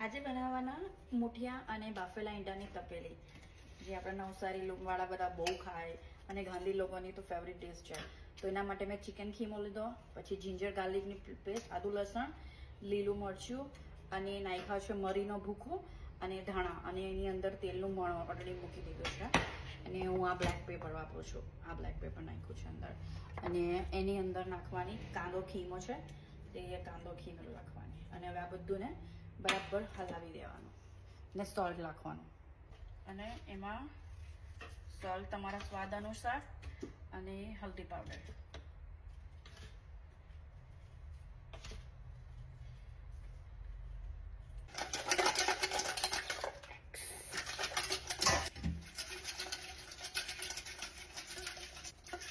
આજે બનાવવાના મુઠિયા અને બાફેલા ઈંડાની તપેલી, જે આપણા નવસારી વાળા બધા બહુ ખાય અને ગાંધી લોકોની તો ફેવરિટ ડિશ છે. તો એના માટે મેં ચિકન ખીમો લીધો, પછી જિંજર ગાર્લિકની પેસ્ટ, આદુ લસણ, લીલું મરચું અને નાખ્યા છે મરીનો ભૂકો અને ધાણા, અને એની અંદર તેલનું મણ ઓલરેડી મૂકી દીધું છે. અને હું આ બ્લેક પેપર વાપરું છું, આ બ્લેક પેપર નાખ્યું છે અંદર. અને એની અંદર નાખવાની કાંદો ખીમો છે, તે કાંદો ખીમો નાખવાની. અને હવે આ બધું ને બરાબર હલાવી દેવાનું ને સોલ્ટ નાખવાનું. અને એમાં સોલ્ટ તમારા સ્વાદ અનુસાર અને હલ્દી પાવડર.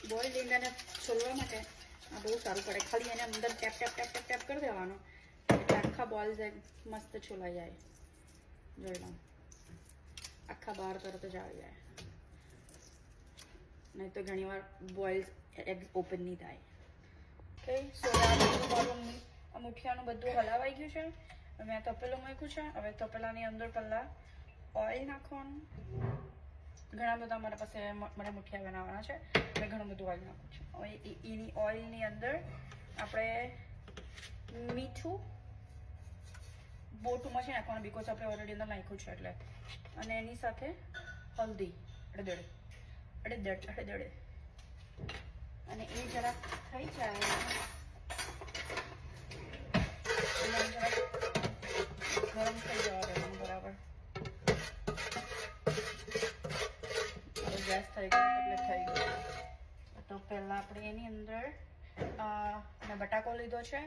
બોઇલ્ડ ઈંડાને છોલવા માટે આ બહુ સારું પડે. ખાલી એને અંદર tap tap tap tap tap કરી દેવાનું એટલે આખા બોલ્સ મસ્ત છોલાઈ જાય. જોઈ લો, આખા બહાર તરત જ આવી જાય. નહીં તો ઘણી વાર બોઇલ્સ એગ ઓપન નહીં થાય. ઓકે, સો આ મુઠિયાનું બધું હલાવાઈ ગયું છે. મેં તપેલું મૂક્યું છે. હવે તપેલાની અંદર પહેલાં ઓઇલ નાખવાનું. ઘણા બધા મારા પાસે મારા મુઠિયા બનાવવાના છે, એટલે ઘણું બધું ઓઇલ નાખું છું. હવે એની ઓઇલની અંદર આપણે મીઠું બહુ ટુ મચ નાખવાનું, બીકોઝ આપણે ઓલરેડી અંદર નાખ્યું છે એટલે. અને એની સાથે હલ્દી અડદડ. અને એ જરાક થઈ જાય ગરમ થઈ જવા દેવાનું બરાબર. ગેસ થઈ ગયો એટલે થઈ ગયું. તો પહેલાં આપણે એની અંદર મેં બટાકો લીધો છે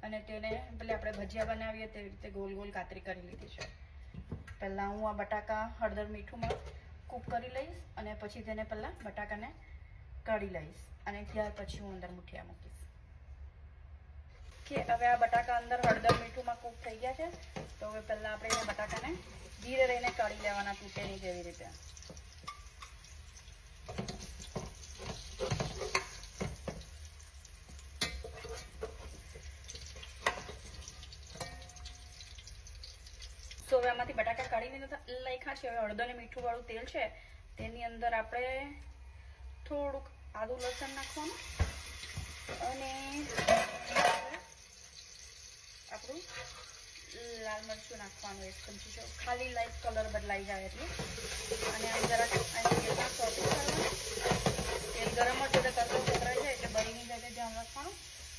અને તેને પેલે આપણે ભજીયા બનાવીએ તેવી રીતે ગોલ ગોલ કાતરી કરી લીધી છે. પહેલાં હું આ બટાકા હળદર મીઠુંમાં કૂક કરી લઈશ અને પછી તેને પહેલાં બટાકાને કાઢી લઈશ અને ત્યાર પછી હું અંદર મુઠિયા મૂકીશ. કે હવે આ બટાકા અંદર હળદર મીઠુંમાં કૂક થઈ ગયા છે. તો હવે પહેલાં આપણે એ બટાકાને ધીરે રહીને કાઢી લેવાના, તૂટે નહીં જેવી રીતે. તો હવે આમાંથી બટાકા કાઢીને લખ્યા છે. હવે હળદર અને મીઠું વાળું તેલ છે, તેની અંદર આપણે થોડુંક આદુ લસણ નાખવાનું અને આપણું લાલ મરચું નાખવાનું 1 ચમચી છે, ખાલી લાઈટ કલર બદલાઈ જાય એટલે. અને આમ જરાક તેલમાં સોટી કરવાનું. તેલ ગરમ જ એટલે તરત પકડાઈ જાય એટલે બળીની જાય ધ્યાન રાખવાનું.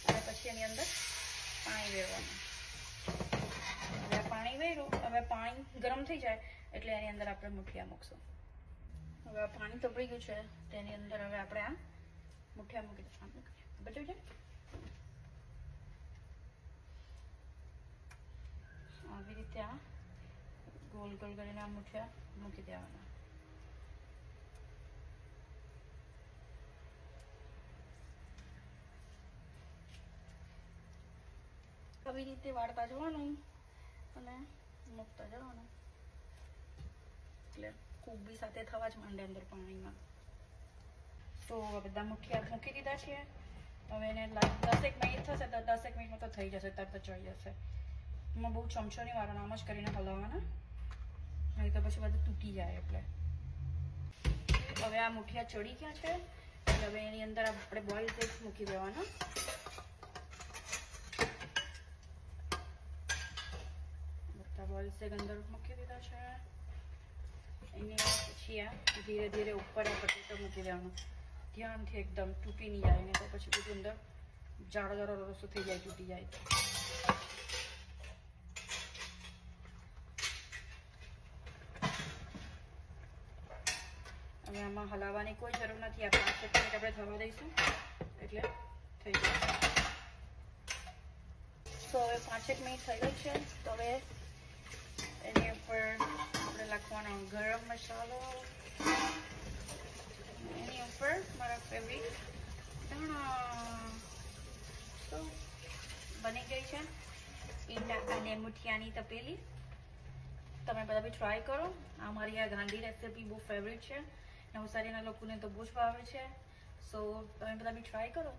અને પછી એની અંદર પાણી વેરવાનું. હવે પાણી વેર્યું, હવે પાણી ગરમ થઈ જાય એટલે એની અંદર આપણે મુઠિયા મૂકશું. હવે આ પાણી તપડી ગયું છે, તેની અંદર હવે આપણે આ મુઠિયા મૂકી દઈશું. બચ્યું છે આવી રીતે આ ગોલ ગોલ કરીને આ મુઠિયા મૂકી દેવાના. આવી રીતે વાળતા જવાનું અને મૂકતા જવાનું એટલે કૂક બી સાથે થવા જ માંડે અંદર પાણીમાં. તો બધા મુઠિયા મૂકી દીધા છે. હવે એને 10 મિનિટ થશે તો 10 મિનિટમાં તો થઈ જશે, તરત ચડી જશે. એમાં બહુ ચમચો નહીં મારવાનો, આમ જ કરીને હલાવવાના, નહીં તો પછી બધું તૂટી જાય એટલે. હવે આ મુઠિયા ચડી ગયા છે એટલે હવે એની અંદર આપણે બોઇલ એગ્સ મૂકી દેવાના. બોઇલ એગ અંદર મૂકી દીધા છે. એની પછી આ ધીરે ધીરે ઉપર આ બટેટો મૂકી દેવાનો. ધ્યાનથી એકદમ તૂટી નહીં જાય, ને તો પછી બધું અંદર જાડો જાડો રસો થઈ જાય, તૂટી જાય. હવે આમાં હલાવવાની કોઈ જરૂર નથી. આ 5 મિનિટ આપણે થવા દઈશું એટલે થઈ જશે. તો હવે 5 મિનિટ થઈ ગઈ છે. તો હવે એની ઉપર આપણે નાખવાનો ગરમ મસાલો, એની ઉપર મારા ફેવરિટ ધાણા. તો બની ગઈ છે ઈંડા અને મુઠિયાની તપેલી. તમે બધા બી ટ્રાય કરો. આ મારી આ ગાંધી રેસીપી બહુ ફેવરિટ છે, નવસારીના લોકોને તો બહુ જ ભાવે છે. સો તમે બધા બી ટ્રાય કરો.